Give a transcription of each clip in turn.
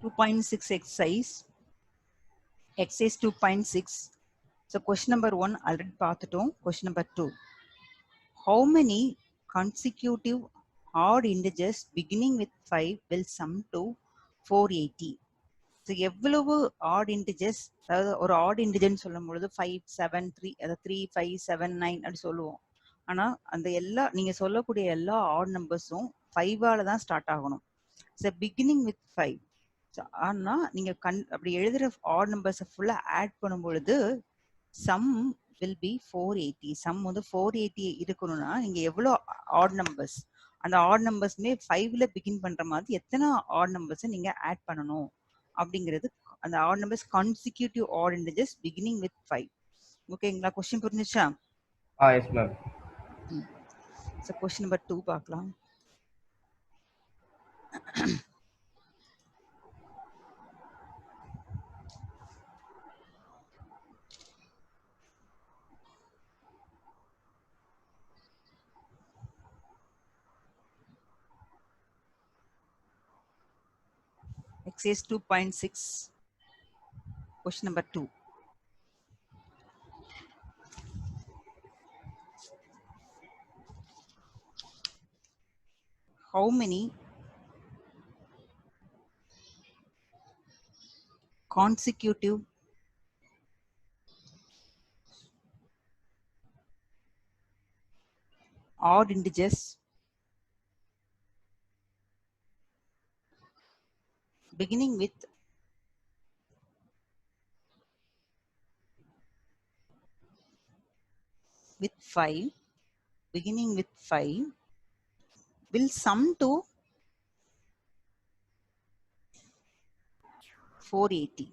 2.6 exercise 2.6. So question number 1 already பார்த்துட்டோம். Question number 2. How many consecutive odd integers beginning with 5 will sum to 480? So எவ்வளவு odd integers, அதாவது ஒரு odd integerன்னு சொல்லும் பொழுது 5, 7, 3, அதாவது 3, 5, 7, 9 அப்படி சொல்லுவோம். ஆனா அந்த எல்லா நீங்க சொல்லக்கூடிய எல்லா odd நம்பர்ஸும் 5ஆல தான் ஸ்டார்ட் ஆகணும். So beginning with 5. So ஆனா நீங்க அப்படி எழுதுற odd numbers ஃபுல்லா ஆட் பண்ணும் பொழுது sum will be 480. sum வந்து 480 இருக்கணும்னா நீங்க எவ்வளவு odd numbers, அந்த odd numbersமே 5ல பிகின் பண்ற மாதிரி எத்தனை odd numbers நீங்க ஆட் பண்ணணும் அப்படிங்கிறது அந்த odd numbers consecutive odd integers beginning with 5. ஓகேங்களா? क्वेश्चन புரிஞ்சுச்சா? Yes ma'am. So question number 2 பார்க்கலாம். Exercise 2.6, question number 2. How many consecutive odd integers beginning with 5 will sum to 480?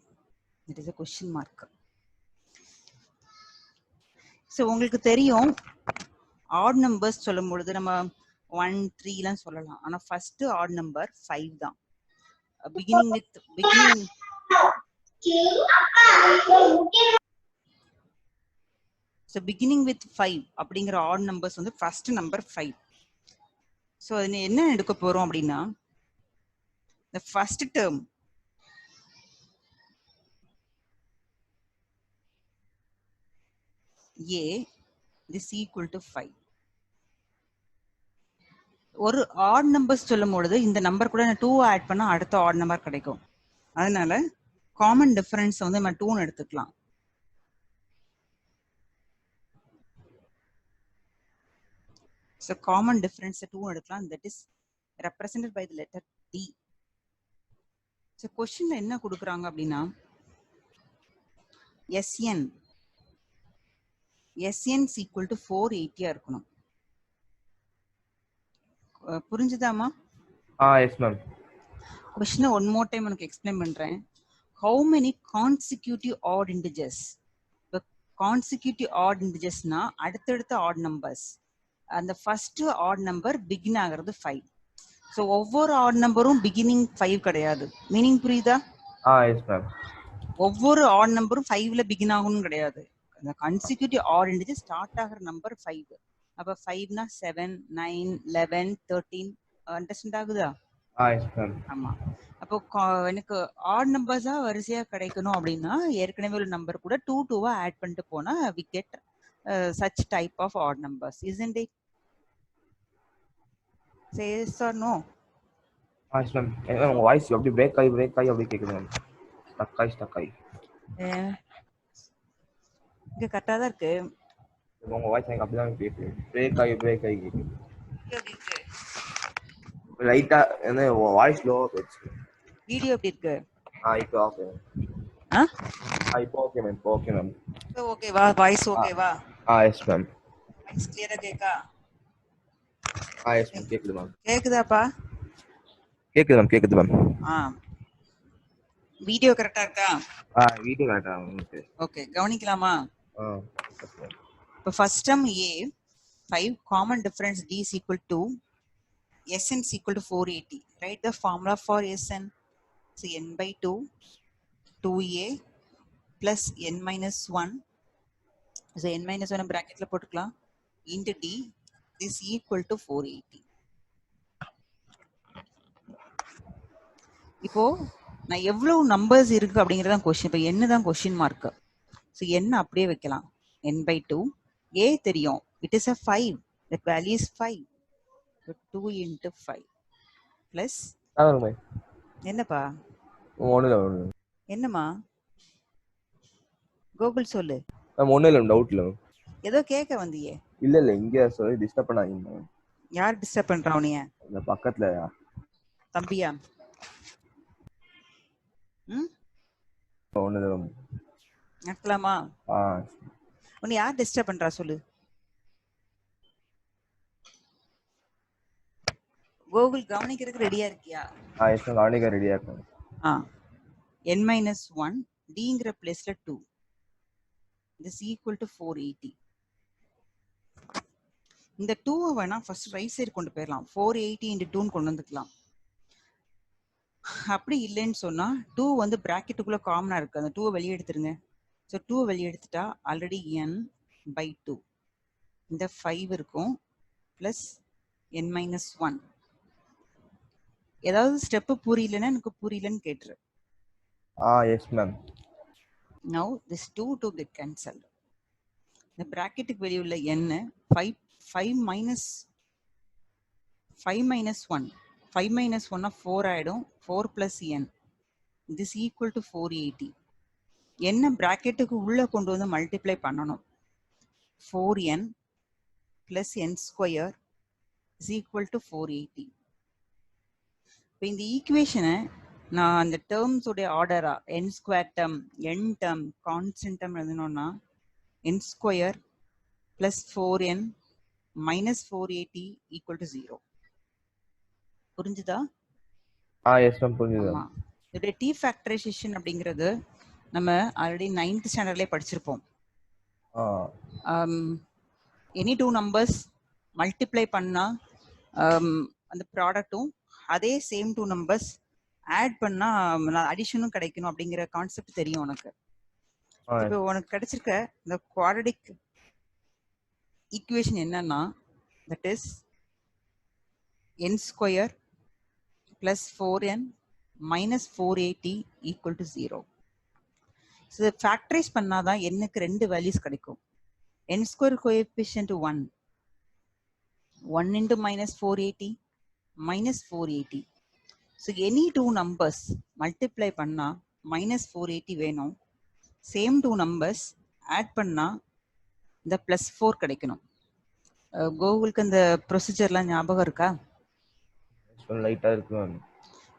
It is a question mark. So உங்களுக்கு தெரியும் odd numbers சொல்லும் பொழுது நம்ம 1, 3 எல்லாம் சொல்லலாம். ஆனா first odd number 5 தான். beginning so beginning with 5 அப்படிங்கிற odd numbers வந்து first number 5. so என்ன எடுக்க போறோம் அப்படின்னா the first term a is equal to 5. ஒரு odd numbers சொல்லும் பொழுது இந்த நம்பர் கூட 2 ஆட் பண்ணா அடுத்த odd number கிடைக்கும். அதனால காமன் டிஃபரன்ஸ் வந்து நம்ம 2 ன்னு எடுத்துக்கலாம். So common difference 2 எடுக்கலாம். That is represented by the letter D. So questionல என்ன கொடுக்குறாங்க அப்படின்னா SN is equal to 480 இருக்கணும். புரிஞ்சுதாமா? Yes ma'am. Question one more time உங்களுக்கு explain பண்றேன். How many consecutive odd integers? இப்போ consecutive odd integersனா அடுத்தடுத்த odd numbers. அந்த first odd number begin ஆகிறது 5. So ஒவ்வொரு odd numberம் beginning 5 கிடையாது. மீனிங் புரியுதா? Yes ma'am. ஒவ்வொரு odd numberம் 5ல begin ஆகணும் கிடையாது. அந்த consecutive odd integer ஸ்டார்ட் ஆகிற நம்பர் 5. அப்ப 5னா 7, 9, 11, 13 அண்டர்ஸ்டாண்ட் ஆகுதா? Yes ma'am. ஆமா. அப்போ எனக்கு odd numbers-ஆ வரிசையா கிடைக்கணும் அப்படின்னா ஏற்கனவே உள்ள நம்பர் கூட 2 2-ஆ ஆட் பண்ணிட்டு போனா we get such type of odd numbers, isn't it? Say yes or no? Yes ma'am. உங்க வாய்ஸ் அப்படியே பிரேக் ஆகி அப்படியே கேக்குது மேம். ஸ்டக் ஆகி இங்க கரெக்டா தான் இருக்கு. உங்க வாய்ஸ் எனக்கு அப்படிதான் கேக்குது. பிரேக் ஆகி கேக்குது. லைட்டா என்ன வாய்ஸ் லோவா போச்சு. வீடியோ எப்படி இருக்கு? இப்போ ஓகே. இப்போ ஓகே மேம். இப்போ ஓகேவா? வாய்ஸ் ஓகேவா? Yes ma'am. வாய்ஸ் கிளியரா கேக்கா? Yes ma'am. கேக்குது மேம். கேக்குதாப்பா? கேக்குது மேம். வீடியோ கரெக்டா இருக்கா? வீடியோ கரெக்டா இருக்கு. ஓகே, கவனிக்கலாமா? இப்போ first term a 5, common difference d is equal to Sn is equal to 480. Write the formula for Sn. So n by 2 2a plus n minus 1. So n minus 1 bracketல போட்டுக்கலாம் into d is equal to 480. இப்போ நான் எவ்வளவு numbers இருக்கு அப்படிங்கறது தான் question. இப்ப என்ன தான் கொஸ்டின் மார்க். ஸோ என்ன அப்படியே வைக்கலாம். n/2 a தெரியும். It is a 5. that value is 5. so 2 into 5 plus என்னப்பா என்னம்மா கோகுல் சொல்லு. ஒன்றும் இல்லை டவுட் இல்லை. ஏதோ கேட்க வந்தியே. இல்லை இல்லை இங்கே சொல்லி டிஸ்டர்ப் பண்ணாதீங்க. யார் டிஸ்டர்ப் பண்றா உனிய? இந்த பக்கத்துல தம்பியா? ஒன்று நடக்கலாமா? உன்னை யார் டிஸ்டர்ப் பண்றா சொல்லு. கோகுல் கவனிக்கிறதுக்கு ரெடியா இருக்கியா? கவனிக்க ரெடியா இருக்கேன். n-1 dங்கிற பிளேஸ்ல 2 this equal to 480. இந்த 2 வேணா ஃபர்ஸ்ட் ரைட் சைடு கொண்டு போயிடலாம். 480 into 2 கொண்டு வந்துக்கலாம். அப்படி இல்லைன்னு சொன்னா 2 வந்து பிராக்கெட்டுக்குள்ள காமனா இருக்கு. அந்த 2 வெளியே எடுத்துருங்க. ஸோ 2 வெளியே எடுத்துட்டா ஆல்ரெடி n/2 இந்த 5 இருக்கும் பிளஸ் n-1. ஏதாவது ஸ்டெப் புரியலன்னா எனக்கு புரியலன்னு கேட்டுரு. yes ma'am. Now this 2 to get cancelled. The bracket வெளியே உள்ள n 5 minus 1. 5 minus 1 4 ஆயிடும். 4 plus n. This equal to 480. என்ன பிராக்கெட்டுக்கு உள்ள கொண்டு வந்து மல்டிப்ளை பண்ணணும். 4n plus n square is equal to 480. இப்போ இந்த ஈக்குவேஷனை நான் அந்த டேர்ம்ஸ் உடைய ஆர்டரா n square term, n term, constant term எழுதணும்னா n square plus 4n minus 480 equal to 0. புரிஞ்சுதா? எஸ் மேம் புரிஞ்சுது. இதோட டி ஃபேக்டரைசேஷன் அப்படிங்கிறது நம்ம ஆல்ரெடி 9th ஸ்டாண்டர்ட்லயே படிச்சிருப்போம். எனி 2 நம்பர்ஸ் மல்டிப்ளை பண்ணா அந்த ப்ராடக்ட்டும் அதே சேம் 2 நம்பர்ஸ் ஆட் பண்ணா அடிஷனும் கிடைக்கணும் அப்படிங்கிற கான்செப்ட் தெரியும் உனக்கு. இப்போ உனக்கு கிடைச்சிருக்க இந்த குவாட்ரடிக் ஈக்குவேஷன் என்னன்னா that is n square plus 4n minus 480 equal to 0. So factorise பண்ணாதான் என்னக்கு 2 வேல்யூஸ் கிடைக்கும். n square coefficient 1 into minus 480 minus 480. So any 2 numbers multiply பண்ணா minus 480 வேணும். Same 2 numbers add பண்ணா இந்த plus 4 கிடைக்கணும். கோகுலுக்கு அந்த ப்ரொசீஜர்லாம் ஞாபகம் இருக்கா? லைட்டா இருக்கு ma'am.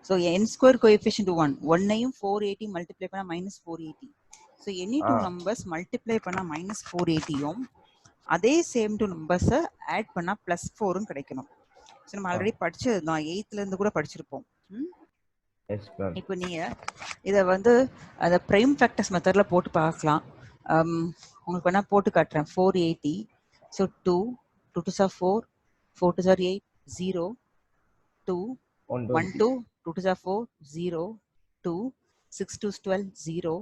So n square coefficient 1 ஐயும் 480 multiply பண்ணா minus 480. So any 2 numbers multiply பண்ணா minus 480யும் அதே சேம் 2 நம்பர்ஸை ஆட் பண்ணா plus 4ம் கிடைக்கணும். ஸோ நம்ம ஆல்ரெடி படிச்சது தான், 8th இருந்து கூட படிச்சிருப்போம். இப்போ நீங்க இதை வந்து அந்த பிரைம் ஃபேக்டர்ஸ் மெத்தட்ல போட்டு பார்க்கலாம். உங்களுக்கு வேணா போட்டு காட்டுறேன். 480 ஸோ 2 2 2 4 4 2 8 0 2 1 2 2 2 4 0 2 6 2 12 0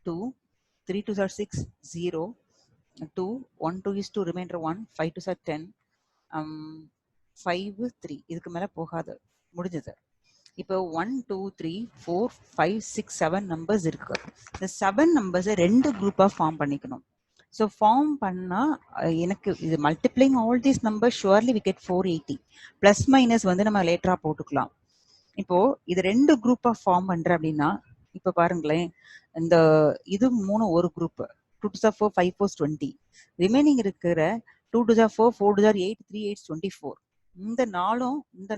2 3 2 6 0 2 1 2 is 2 remainder 1 5 2 10 5 3 இதுக்கு மேல போகாது, முடிஞ்சது. இப்போ 1 2 3 4 5 6 7 நம்பர்ஸ் இருக்கு. இந்த 7 நம்பர்ஸை 2 குரூப்பா ஃபார்ம் பண்ணிக்கணும். ஸோ ஃபார்ம் பண்ணா எனக்கு இது multiplying all these number surely we get 480. Plus minus வந்து நம்ம லேட்டரா போட்டுக்கலாம். இப்போ இது 2 குரூப்பா ஃபார்ம் பண்ற அப்படின்னா இப்போ பாருங்களேன், இந்த இது 3 ஒரு குரூப் 2 2 4 5 4 20. ரிமைனிங் இருக்கிற 2 2 4 4 2 8 3 8 24. இந்த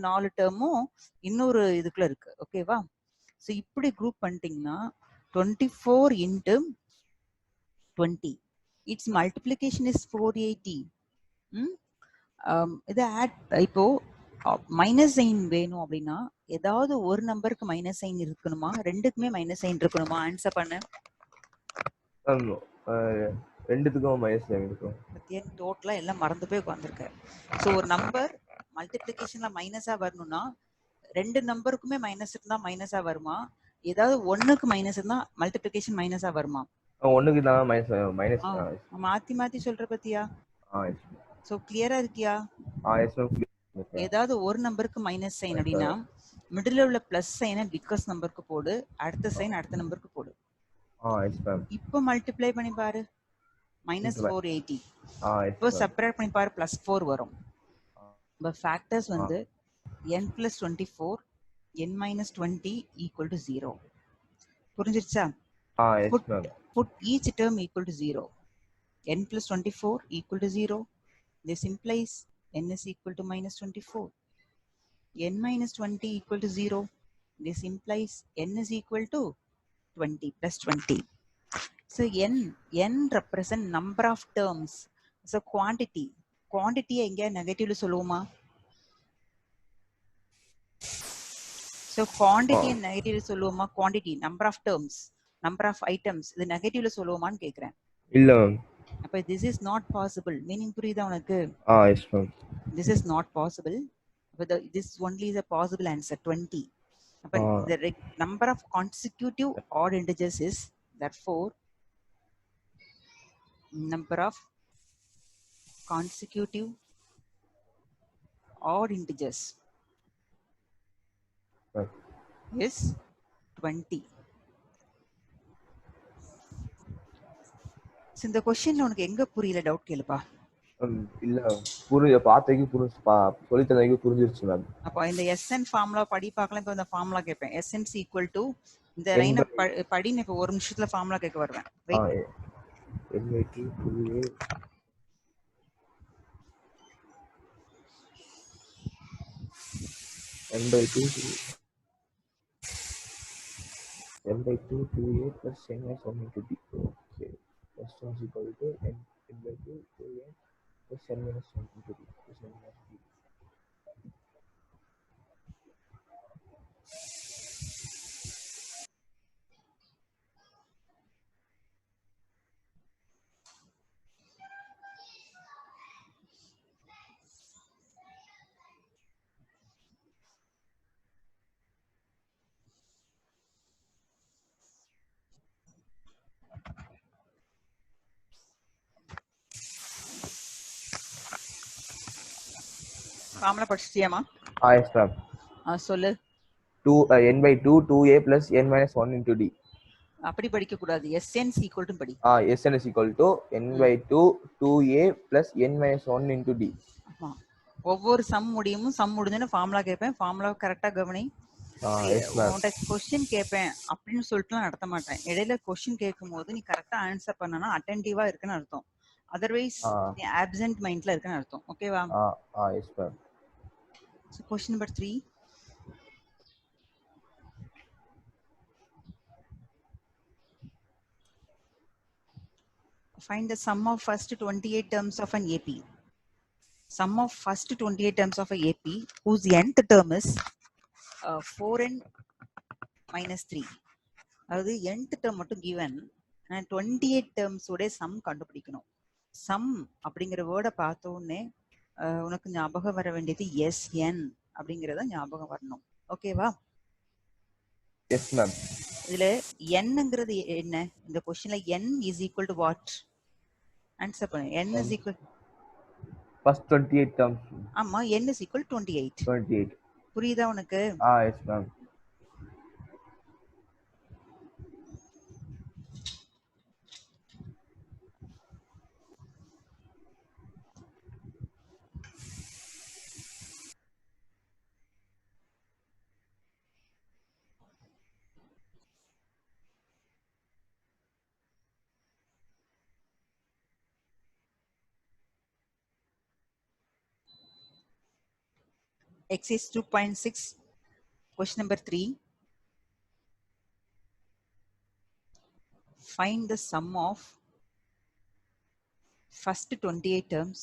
4 டேர்மும் இன்னொரு இதுக்குள்ள இருக்கு. ஓகேவா? ஸோ இப்படி குரூப் பண்ணிட்டீங்கன்னா 24 into 20. It's multiplication is 480. இதை ஆட் இப்போ மைனஸ் சைன் வேணும் அப்படின்னா ஏதாவது ஒரு நம்பருக்கு மைனஸ் சைன் இருக்கணுமா, ரெண்டுக்குமே மைனஸ் சைன் இருக்கணுமா? ஆன்சர் பண்ணு. ரெண்டுத்துக்கும் மைனஸ் சைன் இருக்கும். டோட்டலா எல்லாம் மறந்து போய் உட்கார்ந்திருக்க. ஸோ ஒரு நம்பர் மல்டிப்ளிகேஷன்ல மைனஸா வரணும்னா 2 நம்பருக்குமே மைனஸ் இருந்தா மைனஸா வருமா, ஏதாவது ஒண்ணுக்கு மைனஸ் இருந்தா மல்டிப்ளிகேஷன் மைனஸா வருமா? ஒண்ணுக்கு தான் மைனஸ் மாத்தி மாத்தி சொல்ற பத்தியா? சோ கிளியரா இருக்கியா? Yes ma'am. ஏதாவது ஒரு நம்பருக்கு மைனஸ் சைன் அப்படின்னா மிடில் உள்ள பிளஸ் சைனை பிக்கஸ்ட் நம்பருக்கு போடு, அடுத்த சைன் அடுத்த நம்பருக்கு போடு. Yes ma'am. இப்போ மல்டிப்ளை பண்ணி பாரு, -480. இப்போ எஸ் செப்பரேட் பண்ணி பாரு, +4 வரும். இப்போ ஃபேக்டர்ஸ் வந்து n + 24 n - 20 = 0. புரிஞ்சிருச்சா? Yes ma'am. Put each term equal to 0. n + 24 = 0. This implies n is equal to -24. n - 20 = 0. This implies n is equal to 20 plus 20. So n represent number of terms. So quantity. Quantity எங்க நெகட்டிவ்ல சொல்லுவோமா? So quantity நெகட்டிவ்ல சொல்லுவோமா? Quantity, number of terms, number of items. இது நெகட்டிவ்ல சொல்லுவோமான்னு கேக்குறேன். இல்ல ma'am. அப்ப this is not possible. Meaning புரியுதா உனக்கு? Yes ma'am. This is not possible. But this only is a possible answer, 20. But the number of consecutive odd integers is, therefore, number of consecutive odd integers is 20. So இந்த கொஸ்டின்ல உனக்கு எங்க புரியல doubt கேளுப்பா. இல்ல புரிய பார்த்தேக்கு சொல்லி தந்தேக்கு புரிஞ்சிருச்சு மேம். அப்ப இந்த SN ஃபார்முலா படி பார்க்கலாம். இப்ப இந்த ஃபார்முலா கேட்பேன். SN = இந்த லைனை படின்னு இப்ப ஒரு நிமிஷத்துல ஃபார்முலா கேட்க வருவேன். n/2 2a plus n-1 into d. Okay. S1 is equal to n/2 2a plus n-1 into d. Formula படிச்சிட்டியாமா? Yes ma'am. சொல்லு. n/2 2a plus n-1 into d. அப்படி படிக்க கூடாது. SN = படி. SN is equal to n/2 2a plus n-1 into d. ஆமா. ஒவ்வொரு some முடியுமும் some முடிஞ்சன formula கேட்பேன். Formula கரெக்ட்டா கவனி. உன்கிட்ட கொஸ்டின் கேட்பேன் அப்படின்னு சொல்லிட்டுலாம் நடத்த மாட்டேன். இடையில கொஸ்டின் கேட்கும்போது நீ கரெக்டா ஆன்சர் பண்ணனா அட்டென்டிவா இருக்குன்னு அர்த்தம். அதர்வைஸ் நீ ஆப்சென்ட் மைண்ட்ல இருக்குன்னு அர்த்தம். ஓகேவா? Yes ma'am. So question number 3. Find the sum of first 28 terms of an AP. Sum of first 28 terms of a AP whose nth term is 4n minus 3. அதாவது nth term மட்டும் given. 28 terms உடைய sum கண்டுபிடிக்கணும். sum அப்படிங்கிற வேர்டை பார்த்த உடனே உனக்கு ஞாபகம் வர வேண்டியது SN அப்படிங்கறத ஞாபகம் வரணும். ஓகேவா? Yes ma'am. இதுல nங்கிறது என்ன? இந்த क्वेश्चनல n is equal to what? Answer பண்ணு. n is equal first 28 terms. ஆமா, n is equal to 28. 28. புரியுதா உனக்கு? Yes ma'am. Exercise 2.6, question number 3. Find the sum of first 28 terms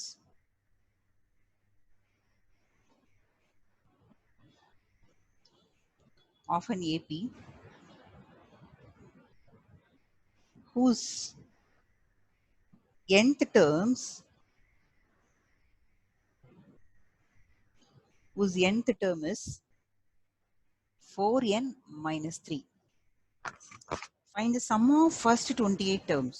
of an AP whose nth terms is 4n minus 3. Find the sum of first 28 terms.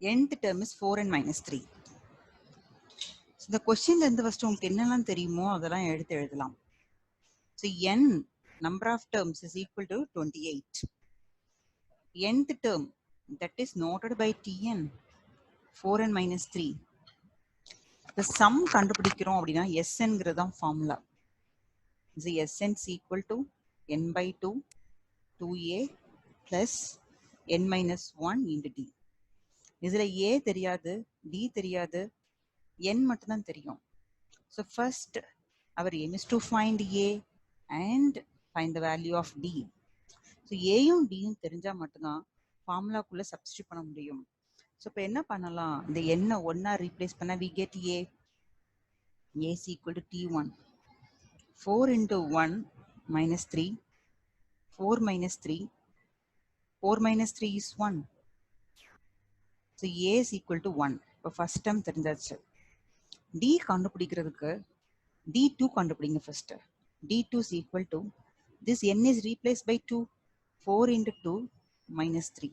Nth term is 4n minus 3. இந்த கொஸ்டின்ல இருந்து first உங்களுக்கு என்னெல்லாம் தெரியுமோ அதெல்லாம் எடுத்து எழுதலாம். So n number of terms is equal to 28. Nth term that is noted by Tn 4n minus 3. The sum கண்டுபிடிக்கிறோம் அப்படின்னா Snங்கிறது தான் formula. So Sn is equal to n by 2 2a plus n minus 1 into d. இதுல a தெரியாது, d தெரியாது, n மட்டும் தான் தெரியும். So first our aim is to find a and find the value of d. So aயும் dயும் தெரிஞ்சா மட்டும்தான் ஃபார்முலாக்குள்ள substitute பண்ண முடியும். ஸோ இப்போ என்ன பண்ணலாம், இந்த n ஒன்னா ரீப்ளேஸ் பண்ணா we get a is equal to t1 4 into 1 minus 3 4 minus 3 4 minus 3 is 1. So a is equal to 1. இப்போ ஃபர்ஸ்ட் டேர்ம் தெரிஞ்சாச்சு. d கண்டுபிடிக்கிறதுக்கு d2 கண்டுபிடிங்க first. d2 is equal to this n is replaced by 2 4 into 2 minus 3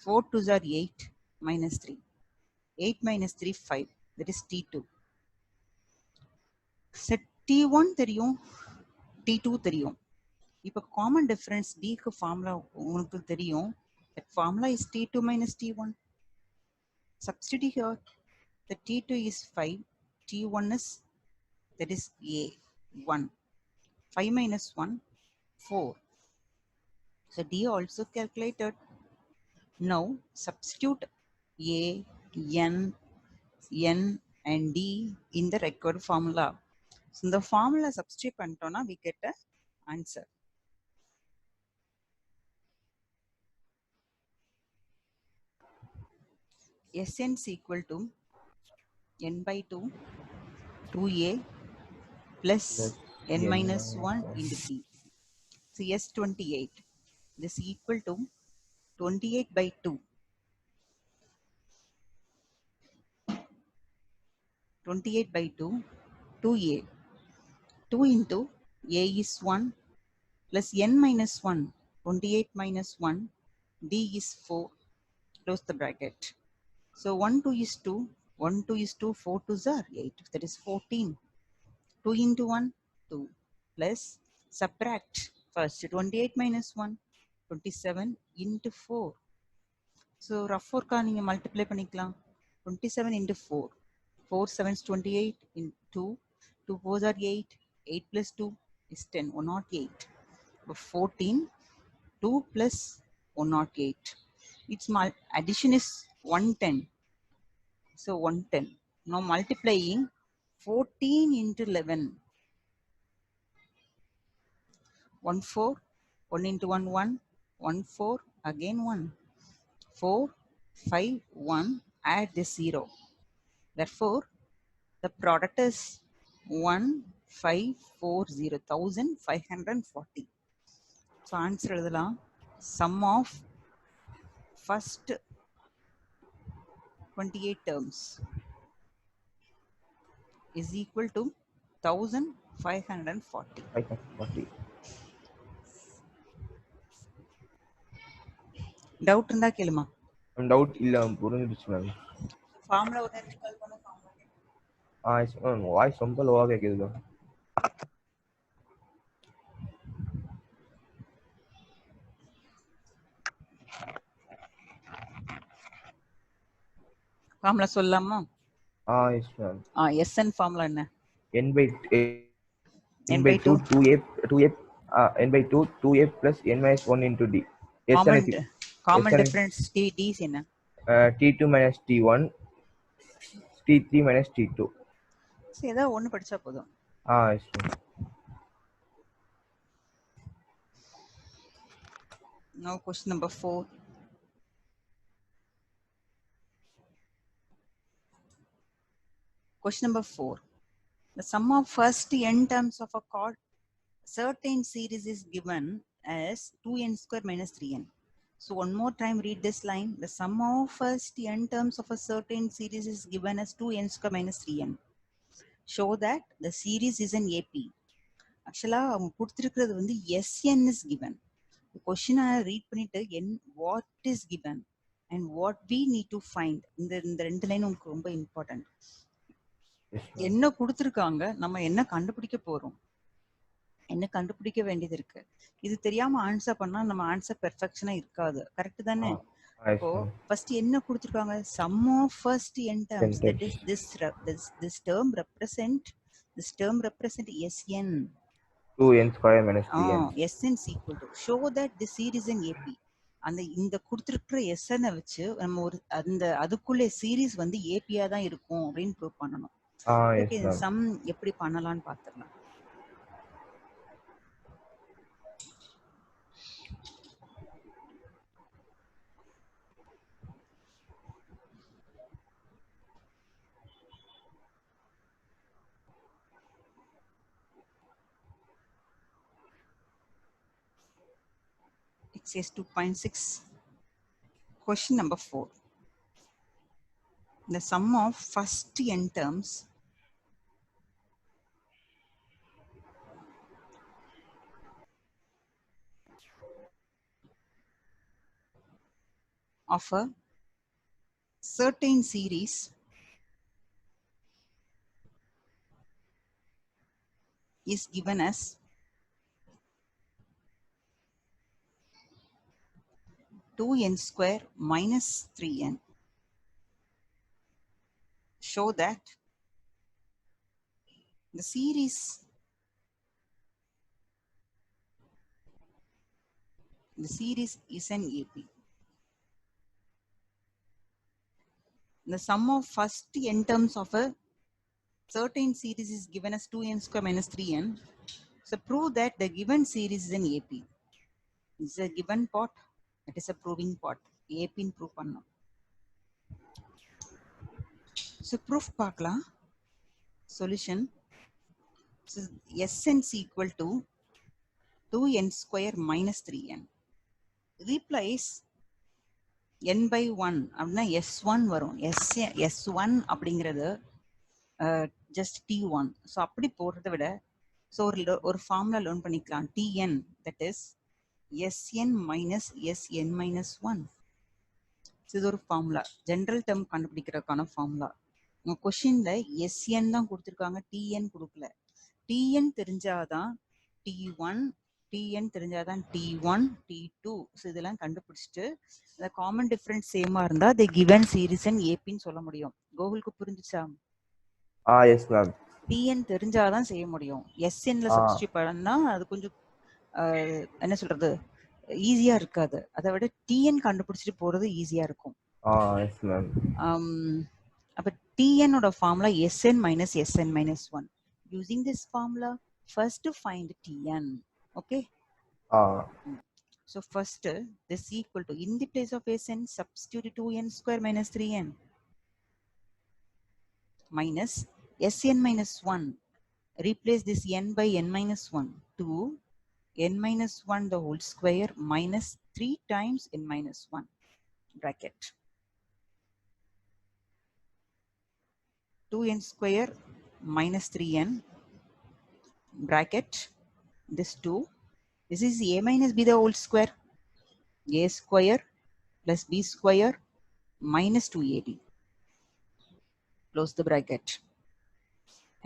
4 2s are 8 minus 3 8 minus 3 5, that is t2. set t1 தெரியும், t2 தெரியும். இப்போ common difference d க்கு formula உங்களுக்கு தெரியும். that formula is t2 minus t1. substitute here. The t2 is 5, t1 is, that is a 1. 5 minus 1 4. So d also calculated. Now substitute a, n and d in the required formula. So in the formula substitute பண்ணிட்டோம்னா we get a answer. Sn is equal to n by 2 2a plus n minus 1 into d. So S28, this is equal to 28 by 2. 28 by 2, 2a. 2 into a is 1 plus n minus 1. 28 minus 1, d is 4. Close the bracket. So 1 2 is 2, 1 2 is 2, 4 2s are 8. That is 14. 2 into 1, 2 plus subtract first 28 minus 1, 27 into 4. So rough work நீங்க multiply பண்ணிக்கலாம். 27 into 4. 4 7 is 28 in 2. 2 4s are 8. 8 plus 2 is 10. 108. 14. 2 plus 108. Its addition is 110. So 110. Now multiplying 14 into 11. 1 4. 1 into 1 1. 1 4. Again 1. 4 5 1. Add this 0. Therefore, the product is 1540, 1540. So answer எழுதலாம். Sum of first 28 terms is equal to 1540. 540. Doubt இருந்தா கேளுமா. Doubt இல்ல புரிஞ்சிடுச்சு ma'am. Formula ஒரு நேரத்துக்கு கால் பண்ண formula. Voice ரொம்ப லோவா கேக்குது மேம். ஃபார்முலா சொல்லலாமா? Yes ma'am. Sn ஃபார்முலா என்ன? n by 2 2a n by 2 2a plus n minus 1 into d. Common difference d என்ன? t2 minus t1 t3 minus t2. சரி ஏதோ ஒன்னு படிச்சா போதும். Yes ma'am. Now question number 4. Question number 4. The sum of first n terms of a certain series is given as 2n square minus 3n. So one more time read this line. The sum of first n terms of a certain series is given as 2n square minus 3n. Show that the series is an AP. Actually, அவங்க கொடுத்திருக்கிறது வந்து Sn is given. The question I read பண்ணிட்டு what is given and what we need to find. இந்த ரெண்டு line உங்களுக்கு ரொம்ப important. Yes, ma'am. என்ன கொடுத்துருக்காங்க, நம்ம என்ன கண்டுபிடிக்க போறோம், என்ன கண்டுபிடிக்க வேண்டியது இருக்கு. இது தெரியாம ஆன்சர் பண்ணா நம்ம ஆன்சர் பெர்ஃபெக்ஷனா இருக்காது. கரெக்ட் தானே? Yes, இப்போ ma'am. ஃபர்ஸ்ட் என்ன கொடுத்துருக்காங்க, sum of first n terms, that is this term represent Sn. 2n square minus 3n. Sn is equal to show that this series in AP. அந்த இந்த கொடுத்துருக்கிற Sn வச்சு நம்ம ஒரு அந்த அதுக்குள்ள சீரிஸ் வந்து ஏபியா தான் இருக்கும் அப்படின்னு ப்ரூவ் பண்ணணும். Yes, okay, ma'am. சம் எப்படி பண்ணலாம்னு பார்த்துடலாம். Exercise 2.6. Question number 4. The sum of first n terms of a certain series is given as 2n square minus 3n. Show that the series is an AP. The sum of first n terms of a certain series is given as 2n square minus 3n. So prove that the given series is an AP. This is a given part. It is a proving part. AP in proof பண்ணோம். So proof பார்க்கலாம். Solution. So Sn is equal to 2n square minus 3n. Replace n by 1 அப்படின்னா S1 வரும். S1 அப்படிங்கிறது just T1. So அப்படி போடுறத விட so ஒரு formula learn பண்ணிக்கலாம். Tn, that is Sn minus Sn minus 1. இது ஒரு ஃபார்முலா, ஜென்ரல் டேர்ம் கண்டுபிடிக்கிறதுக்கான ஃபார்முலா. உங்க கொஸ்டின்ல Sn தான் கொடுத்துருக்காங்க, Tn கொடுக்கல. Tn தெரிஞ்சாதான் T1, Tn தெரிஞ்சாதான் T1, T2. ஸோ இதெல்லாம் கண்டுபிடிச்சிட்டு இந்த காமன் டிஃபரன்ஸ் சேமா இருந்தா தி கிவன் சீரிஸ் அண்ட் ஏபின்னு சொல்ல முடியும். கோகுலுக்கு புரிஞ்சுச்சா? Yes, ma'am. Tn தெரிஞ்சாதான் செய்ய முடியும். Snல சப்ஸ்டிட்யூட் பண்ணா அது கொஞ்சம் என்ன சொல்றது, ஈஸியா இருக்காது. அதை விட Tn கண்டுபிடிச்சிட்டு போறது ஈஸியா இருக்கும். Yes, ma'am. அப்ப Tn ஓட formula Sn minus Sn minus 1. Using this formula, first find Tn. Okay. So first this equal to, in the place of Sn substitute 2n square minus 3n minus Sn minus 1. Replace this n by n minus 1. 2 n minus 1 the whole square minus 3 times n minus 1 bracket. 2n square minus 3n bracket this 2. This is a minus b the whole square. A square plus b square minus 2ab. Close the bracket.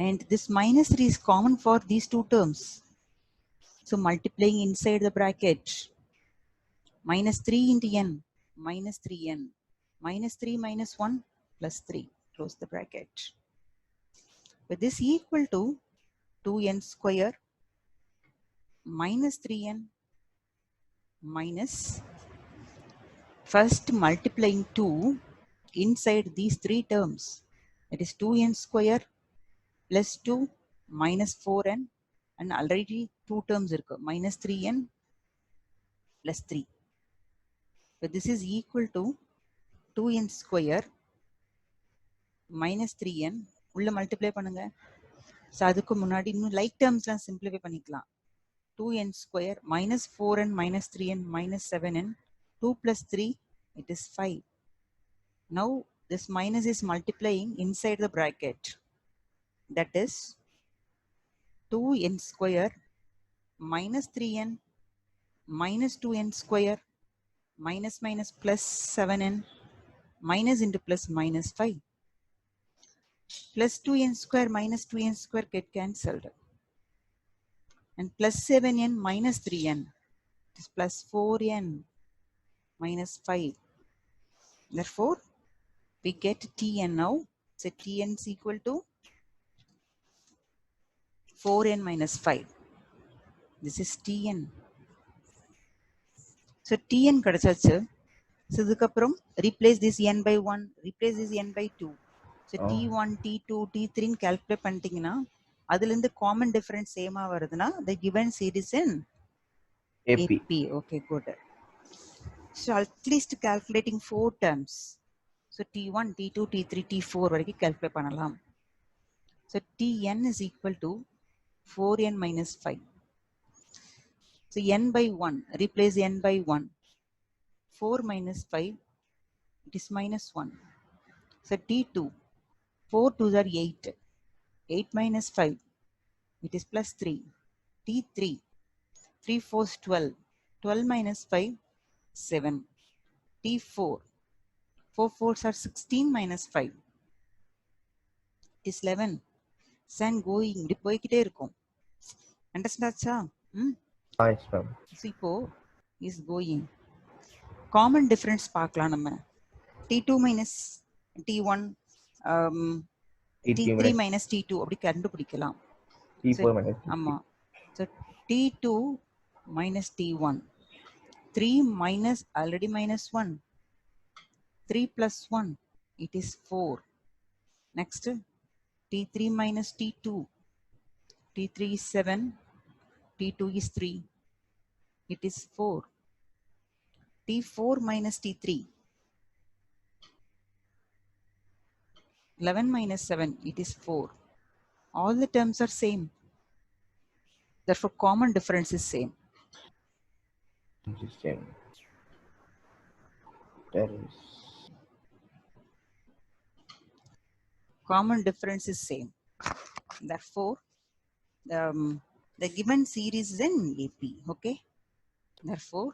And this minus 3 is common for these two terms. So multiplying inside the bracket. Minus 3 into n. Minus 3n. Minus 3 minus 1 plus 3. Close the bracket. But this equal to 2n square minus 3n minus, first multiplying 2 inside these three terms. It is 2n square plus 2 minus 4n, and already two terms irukku, minus 3n plus 3. But this is equal to 2n square minus 3n. உள்ள multiply பண்ணுங்க. So அதுக்கு முன்னாடி இன்னும் like டேர்ம்ஸ்லாம் simplify பண்ணிக்கலாம். 2n square minus 4n minus 3n minus 7n. 2 plus 3, it is 5. Now this minus is multiplying inside the bracket. That is 2n square minus 3n minus 2n square minus minus plus 7n minus into plus minus 5. Plus 2n square minus 2n square get cancelled. And plus 7n minus 3n is plus 4n minus 5. Therefore, we get Tn now. So Tn is equal to 4n minus 5. This is Tn. So Tn கிடைச்சாச்சு. So இதுக்கப்புறம் replace this n by 1, replace this n by 2. So T1, T2, T3 calculate பண்ணிட்டீங்கன்னா அதுலேருந்து common difference same வருதுன்னா the given series in AP. AP. Okay, good. So at least calculating 4 terms. So T1, T2, T3, T4 வரைக்கும் calculate பண்ணலாம். So Tn is equal to 4n minus 5. So n by 1, replace n by 1. 4 minus 5, it is minus 1. So T2, 4 2s are 8. 8 minus 5, it is plus 3. T3, 3 4s 12. 12 minus 5, 7. T4, 4 4s are 16 minus 5. It is 11. San going, இப்படி போய்கிட்டே இருக்கும். அண்டர்ஸ்டாண்டா? Yes, ma'am. So இப்போ is going. Common difference பார்க்கலாம் நம்ம. T2 minus T1, T3 minus T2 அப்படி கண்டுபிடிக்கலாம். T4 minus T3. ஆமா. So T2 minus T1. 3 minus already minus 1. 3 plus 1, it is 4. Next, T3 minus T2. T3 is 7. T2 is 3. It is 4. T4 minus T3. 11 minus 7, it is 4. All the terms are same. Therefore, common difference is same. Same. There is. Common difference is same. Therefore, the given series is in AP. Okay. Therefore,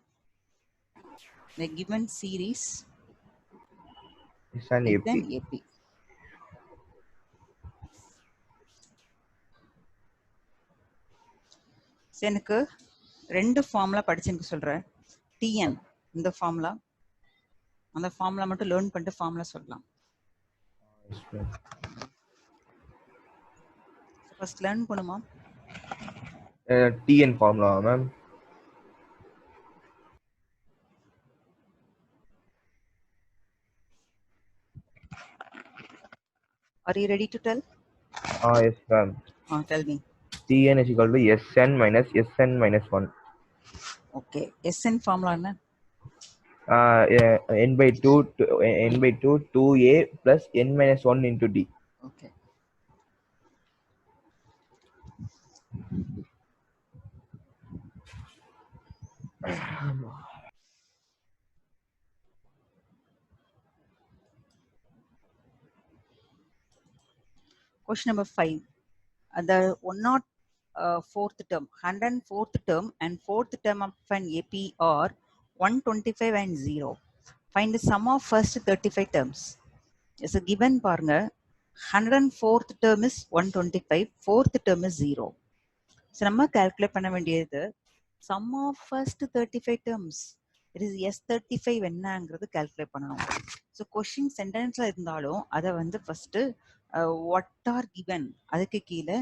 the given series It's an is AP. an AP. எனக்கு ரெண்டு formula படிச்சுன்னு சொல்றேன். Tn இந்த formula, அந்த formula மட்டும் learn பண்ணிட்டு formula சொல்லலாம். Yes, ma'am. First learn பண்ணுமா? Tn formula, ma'am. Are you ready to tell? Yes, ma'am. Tell me. Tn is equal to Sn minus Sn minus 1. Okay. Sn formula என்ன? N by 2 to, n by 2 2a plus n minus 1 into d. Okay. Question number 5. The 104th term, 104th term and 4th term of an AP are 125 and 0. Find the sum of first 35 terms. As a given பாருங்க, 104th term is 125, 4th term is 0. So நம்ம calculate பண்ண வேண்டியது sum of first 35 terms. It is S35 என்னங்கிறது calculate பண்ணணும். So question sentenceல இருந்தாலும் அதை வந்து first what are given அதுக்கு கீழே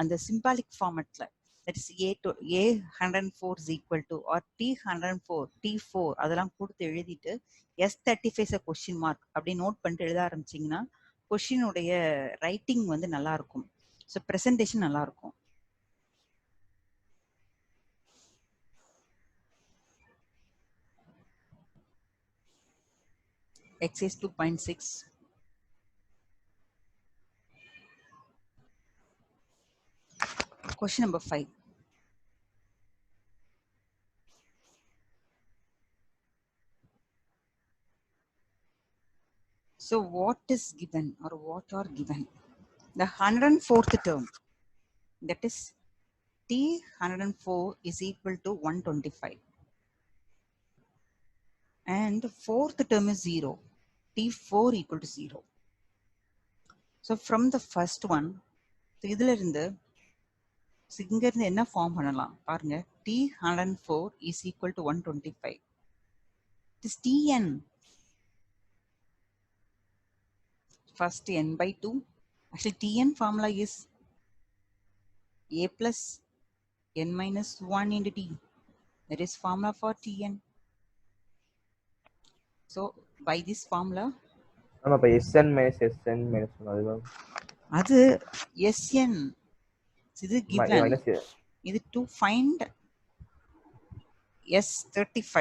அந்த symbolic formatல, that is A 104 is equal to or T104 T4 அதெல்லாம் கொடுத்து எழுதிட்டு S35 is a question mark அப்படி நோட் பண்ணிட்டு எழுத ஆரம்பிச்சிங்கன்னா question உடைய ரைட்டிங் வந்து நல்லா இருக்கும். ஸோ ப்ரெசன்டேஷன் நல்லா இருக்கும். Exercise 2.6. Question number 5. So what is given or what are given? The 104th term, that is T104 is equal to 125. And fourth term is 0. T4 equal to 0. So from the first one, இதில் இருந்து இங்க இருந்து என்ன form பண்ணலாம் பாருங்க. T104 is equal to 125. This Tn first n by 2. Actually Tn formula is a plus n minus 1 into t. That is formula for Tn. So by this formula, ஆமா அப்ப sn minus 1 அதுதான் அது Sn இது given. minus இது to find S35.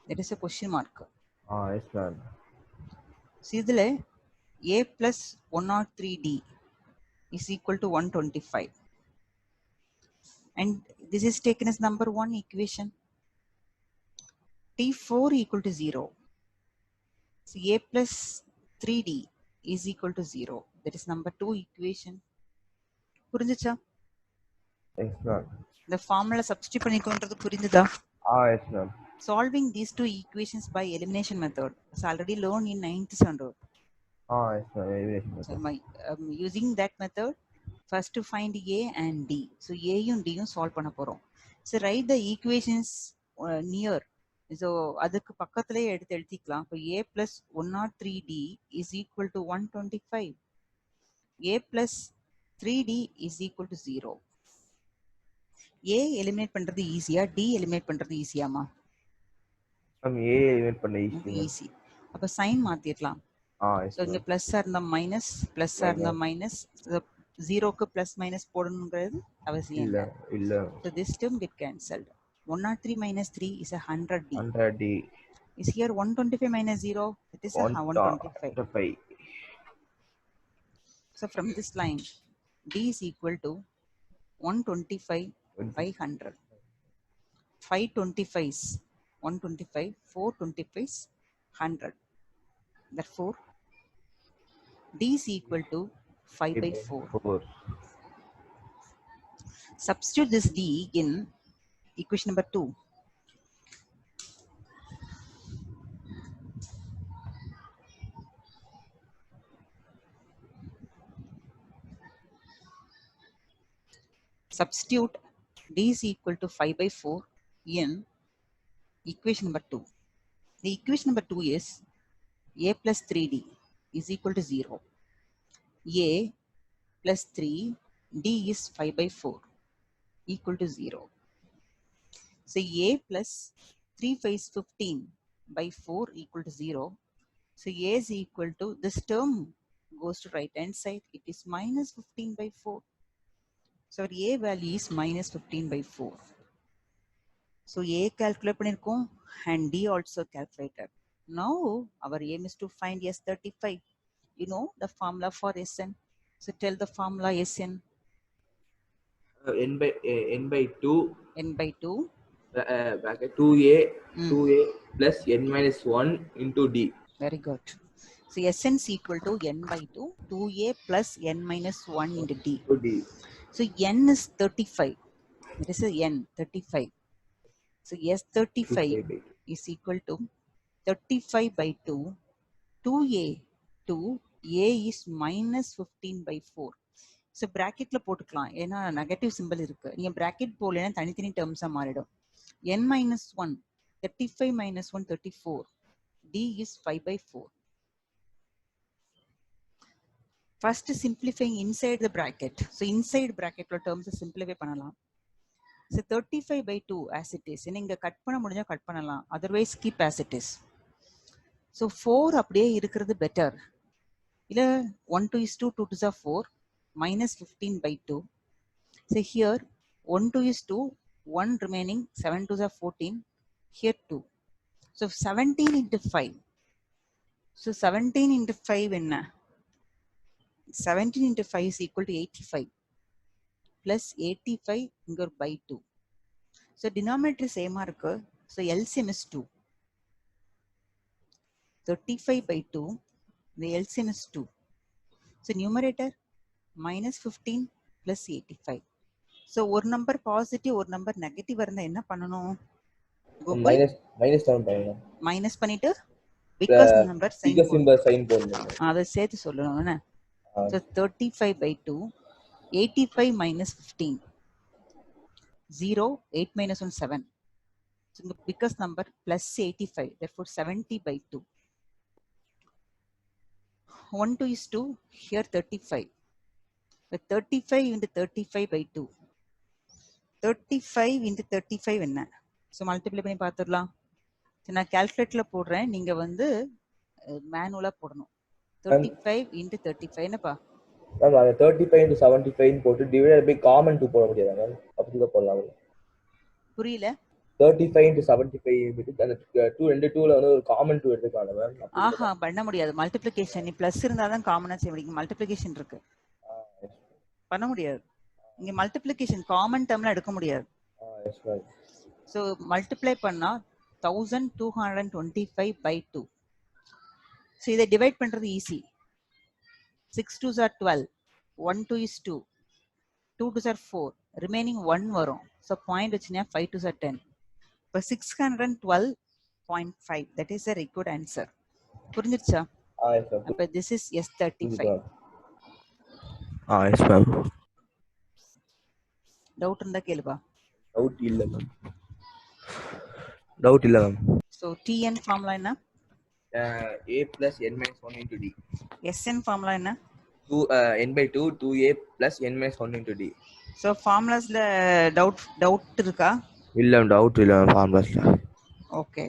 That is a question mark. yes ma'am. So இதில் a plus 103d is equal to 125. And this is taken as number 1 equation. T4 equal to 0. So a plus 3d is equal to 0. That is number 2 equation. புரிஞ்சுச்சா? Yes ma'am. The formula substitute பண்ணிக்கொண்டது புரிஞ்சுதா? Yes ma'am. Solving these two equations by elimination method is already learned in 9th standard. Yes ma'am. So using that method, first to find a and d. So a and d solve பண்ண போறோம். So write the equations near. So அதுக்கு பக்கத்திலே எடுத்து எழுதிக்கலாம். இப்போ a plus 103d is equal to 125. a plus 3d is equal to 0. a eliminate பண்றது ஈஸியா, d eliminate பண்றது ஈஸியாமா? a eliminate பண்ண ஈஸி. அப்ப சைன் மாத்திரலாம். So இங்க பிளஸ் இருந்தா மைனஸ், பிளஸ் இருந்தா மைனஸ், ஜீரோக்கு பிளஸ் மைனஸ் போடணுங்கிறது அவசியம் இல்ல. So this term get cancelled. 103 minus 3 is 100d. 100d. Is here 125 minus 0? It is 125. So from this line, d is equal to 125 by 100. 525 is 125, 425 is 100. Therefore, d is equal to 5 by 4. Substitute this d in equation number 2. Substitute d is equal to 5 by 4 in equation number 2. The equation number 2 is a plus 3d is equal to 0. a plus 3, d is 5 by 4 equal to 0. So a plus 3 5 is 15 by 4 equal to 0. So a is equal to, this term goes to right hand side, it is minus 15 by 4. So our a value is minus 15 by 4. So a calculate பண்ணிருக்கோம் and d also calculated. Now our aim is to find S35. You know the formula for Sn. So tell the formula Sn. n by 2. N by 2. Bracket 2a 2a plus n minus 1 into d. Very good. So Sn is equal to n by 2, 2a plus n minus 1 into d. So n is 35. It is a n 35. So S35 is equal to 35 by 2, 2a, 2, a is minus 15 by 4. So bracketல போட்டுக்கலாம், ஏன்னா negative simple இருக்கு. நீங்க bracket போடலைன்னா தனித்தனி டேர்ம்ஸா மாறிடும். n minus 1, 35 minus 1, 34. d is 5 by 4. First simplifying inside the bracket. So inside bracket terms simplify பண்ணலாம். So 35 by 2 as it is. நீங்க cut பண்ண முடிஞ்சா கட் பண்ணலாம். Otherwise keep as it is. So 4 அப்படியே இருக்கிறது better. இல்ல 1 2 is 2, 2 2 is 4, minus 15 by 2. So here 1 2 is 2, 1 remaining, 7 2 is 14, here 2. So 17 into 5. So 17 into 5 என்ன? 17 into 5 is equal to 85. Plus 85 இங்க ஒரு by 2. So denominator same இருக்கு. So LCM is 2. 35 by 2. The LCM is 2. So numerator minus 15 plus 85. So ஒரு number positive, ஒரு number negative இருந்தா என்ன பண்ணணும்? Google minus down பண்ணணும். மைனஸ் பண்ணிட்டு பிக்கஸ்ட் நம்பர் சைன் பிகஸ்ட் போடணும். நம்பர் சைன் போடணும். அதை சேர்த்து சொல்லணும் என்ன. So 35/2 85 minus 15 0 8 minus 1 7. So the biggest number plus 85, therefore 70/2. 1 2 is 2, here 35. But 35 into 35/2. 35 into 35 என்ன? So multiply பண்ணி பார்த்துடலாம். So நான் calculatorல போடுறேன், நீங்க வந்து மேனுவலா போடணும். 35 into 35 என்னப்பா? மேம் அது 35 into 75 போட்டு டிவைடட் பை காமன் 2 போட முடியாதா மேம்? அப்படிதான் போடலாம். புரியல. 35 into 75 விட்டு அந்த 2ல வந்து ஒரு காமன் 2 எடுத்துக்கலாம் மேம். ஆஹா, பண்ண முடியாது. மல்டிப்ளிகேஷன் நீ பிளஸ் இருந்தாதான் காமனா செய்ய முடியும். மல்டிப்ளிகேஷன் இருக்கு, பண்ண முடியாது. இங்க மல்டிப்ளிகேஷன் காமன் டேர்ம்ல எடுக்க முடியாது. சோ மல்டிப்ளை பண்ணா 1225/2. சோ இதை டிவைட் பண்றது easy. 6 2s are 12, 1 2 is 2, 2 2s are 4, remaining 1 வரும். சோ பாயிண்ட் வச்சினா 5 2s are 10. இப்போ 612.5, that is a very good answer. புரிஞ்சிருச்சா? அப்ப this is S35. Yes ma'am. Doubt இருந்தா கேளுப்பா. டவுட் இல்ல மேம். டவுட் இல்ல மேம். சோ Tn ஃபார்முலா என்ன? a plus n minus 1 into d. Sn formula என்ன? 2 n/2 2a plus n minus 1 into d. So ஃபார்முலாஸ்ல doubt இருக்கா? இல்ல doubt இல்ல ஃபார்முலாஸ்ல. Okay.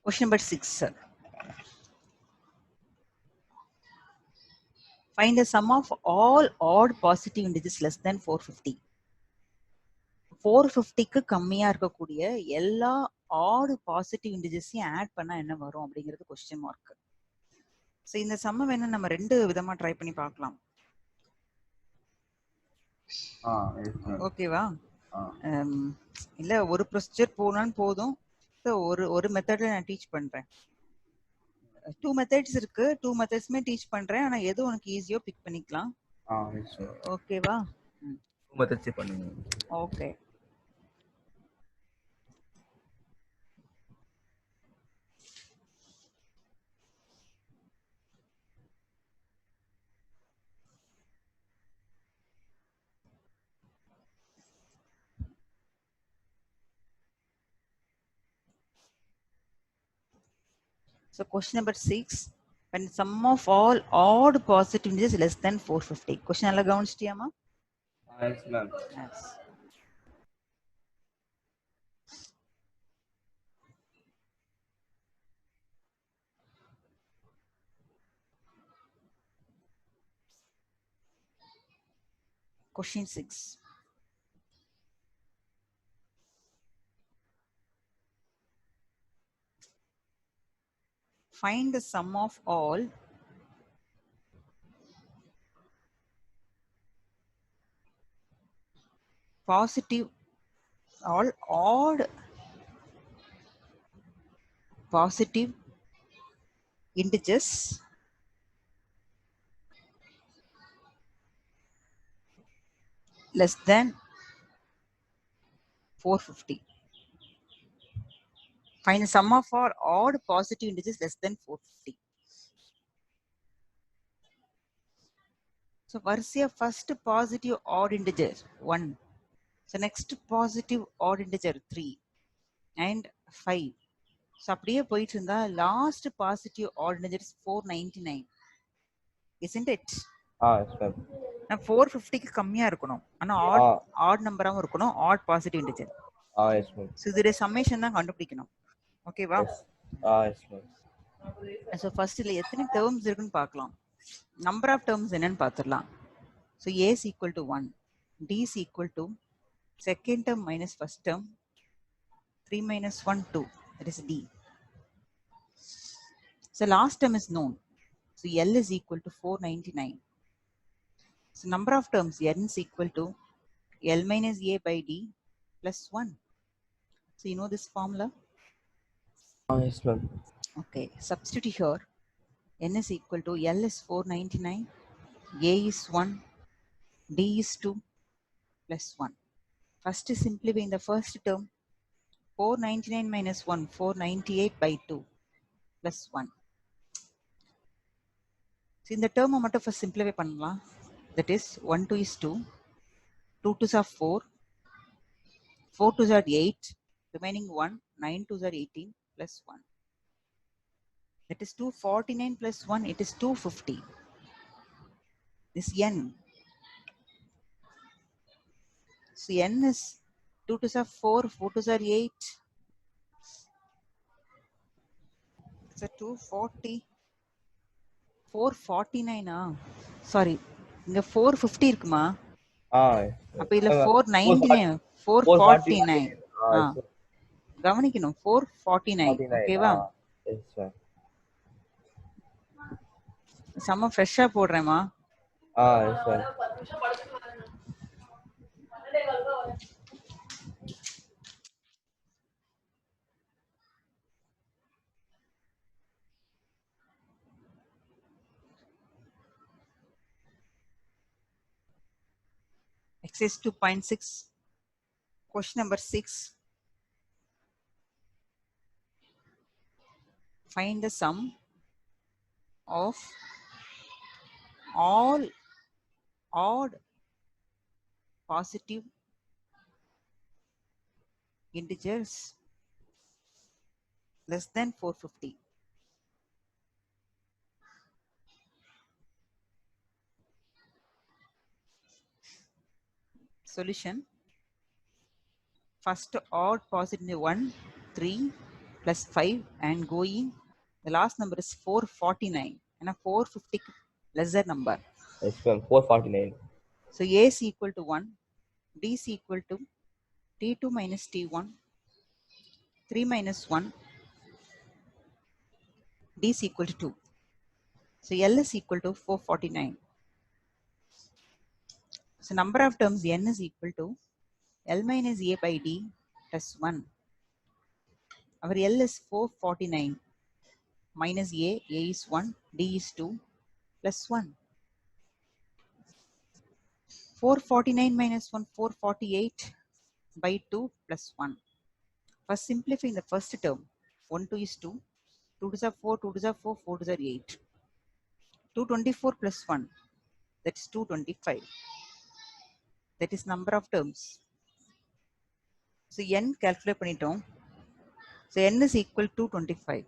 Question number 6, sir. Find the sum of all odd positive integers less than 450. 450க்கு கம்மியா இருக்கக்கூடிய எல்லா odd positive integers-ஐயும் add பண்ணா என்ன வரும் அப்படிங்கிறது क्वेश्चन மார்க். சோ இந்த சம்ம வேணா நம்ம ரெண்டு விதமா ட்ரை பண்ணி பார்க்கலாம். ஓகேவா? இல்ல ஒரு ப்ரொசீஜர் போனாலும் போதும். ஒரு மெத்தட நான் டீச் பண்றேன். 2 மெத்தட்ஸ் இருக்கு, 2 மெத்தட்ஸ்மே டீச் பண்றேன். ஆனா எது உனக்கு ஈஸியோ பிக் பண்ணிக்கலாம். ஓகேவா? 2 மெத்தட்ஸ் பண்ணுங்க. Okay. So question number 6, when sum of all odd positive integers is less than 450. Question alla gaunichiyama? Yes ma'am. Yes. Question 6. Find the sum of all positive, all odd positive integers less than 450. Find the sum of all odd positive integers less than 450. So வரிசையா first positive odd integer 1. So next positive odd integer 3 and 5. So அப்படியே போயிட்டு இருந்தா last positive odd integer is 499. Isn't it? Yes ma'am. நான் 450க்கு கம்மியா இருக்கணும். ஆனா odd நம்பராவும் இருக்கணும், odd positive integer. Yes ma'am. So இதோட summation தான் கண்டுபிடிக்கணும். ஓகேவா? Yes ma'am. So first இதுல எத்தனை terms இருக்குன்னு பார்க்கலாம். Number of terms என்னன்னு பார்த்துடலாம். So a is equal to 1, d is equal to second term minus first term, 3 minus 1 2, that is d. So last term is known. So L is equal to 499. So number of terms N is equal to L minus A by D plus 1. So you know this formula? Yes, ma'am. Okay, substitute here. N is equal to L is 499, A is 1, D is 2 plus 1. First simplify in the first term. 499 minus 1, 498 by 2 plus 1. So in the term மட்டும் first simplify பண்ணலாம். That is 1 2 is 2, 2 2s are 4, 4 2s are 8, remaining 1, 9 2s are 18 plus 1. That is 249 plus 1, it is 250. This N. So N is 2 2s are 4, 4 2s are 8. It's a 240. 449 sorry இங்க 450 இருக்குமா அப்ப இதுல 499 449 கவனிக்கணும் 449 ஓகேவா செம்ம ஃப்ரெஷ்ஷா போடுறேமா Exercise 2.6 question number 6. Find the sum of all odd positive integers less than 450. Solution. First odd positive 1, 3 plus 5 and going. The last number is 449 and a 450 lesser number. Yes, ma'am. 449. So A is equal to 1, D is equal to T2 minus T1, 3 minus 1, D is equal to 2. So L is equal to 449. So number of terms N is equal to L minus A by D plus 1. Our L is 449 minus A is 1, D is 2 plus 1. 449 minus 1, 448 by 2 plus 1. First simplify in the first term. 1 2 is 2, 2 to the 4, 2 to the 4, 4 to the 8. 224 plus 1, that is 225. That is number of terms. So N calculate பண்ணிட்டோம். So N is equal to 225.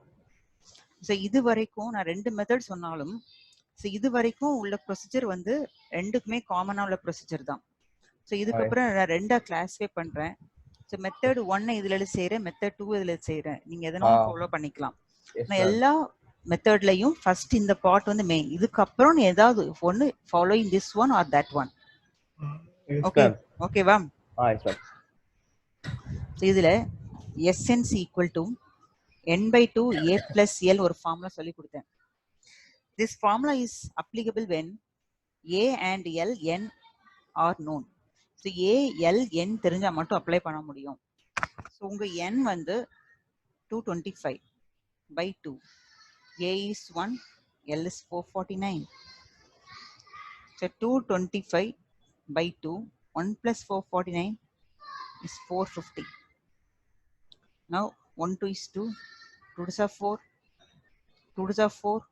So இது வரைக்கும் நான் ரெண்டு method சொன்னாலும் so இது வரைக்கும் உள்ள procedure வந்து ரெண்டுக்குமே காமனாக உள்ள ப்ரொசீஜர் தான். ஸோ இதுக்கப்புறம் நான் ரெண்டாக கிளாஸிஃபை பண்ணுறேன். ஸோ மெத்தட் 1 இதில் செய்கிறேன், மெத்தட் 2 இதில் செய்கிறேன். நீங்கள் எதனா ஃபாலோ பண்ணிக்கலாம். நான் எல்லா மெத்தட்லையும் ஃபர்ஸ்ட் இந்த பார்ட் வந்து மெயின். இதுக்கப்புறம் நீ ஏதாவது ஒன்று following this one or that one. Okay ஓகேவா? இதில் SNC equal to n/2 a plus l ஒரு ஃபார்முலா சொல்லி கொடுத்தேன். This formula is applicable when a and l n are known. So a l n தெரிஞ்சா மட்டும் அப்ளை பண்ண முடியும். So உங்க n வந்து 225 by 2. A is 1, L is 449. So 225 by 2, 1 plus 449 is 450. Now 1 2 is 2, 2 to the 4, 2 to the 4,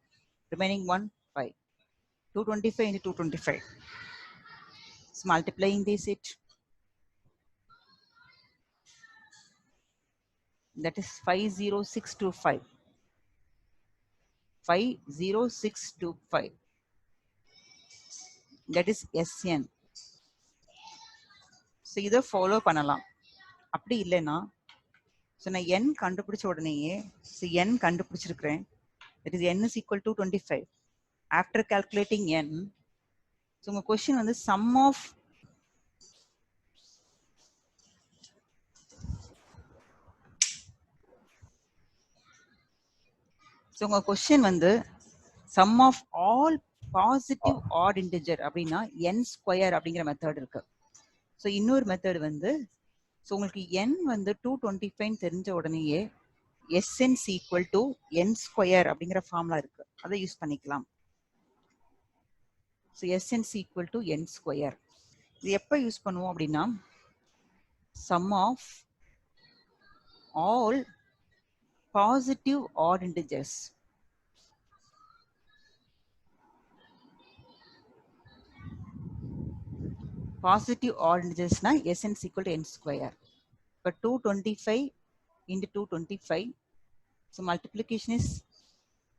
remaining 1 5. 225 into 225. So multiplying this it. That is 50625. 50625. That is SN. So இதை follow பண்ணலாம். அப்படி இல்லைன்னா so நான் n கண்டுபிடிச்ச உடனேயே so n கண்டுபிடிச்சிருக்கிறேன். That is n is equal to 25. After calculating n, so உங்கள் question வந்து sum of so உங்க கொஸ்டின் வந்து sum of all positive odd integer அப்படின்னா n ஸ்கொயர் அப்படிங்கிற மெத்தட் இருக்கு. ஸோ இன்னொரு மெத்தட் வந்து ஸோ உங்களுக்கு n வந்து 225 தெரிஞ்ச உடனேயே SN equal to n square அப்படிங்கிற ஃபார்முலா இருக்கு, அதை யூஸ் பண்ணிக்கலாம். So SN equal to n square இது எப்போ யூஸ் பண்ணுவோம் அப்படின்னா sum of all positive odd integers positive odd இன்டிஜர்ஸ்னா SN equal to n square. இப்போ 225 into 225, so multiplication is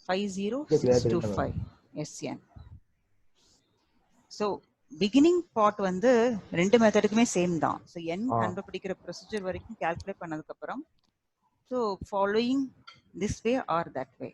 50625 SN. So beginning part வந்து ரெண்டு மெத்தடுக்குமே சேம் தான். ஸோ n கண்டுபிடிக்கிற ப்ரொசீஜர் வரைக்கும் கால்குலேட் பண்ணதுக்கு அப்புறம் so following this way or that way.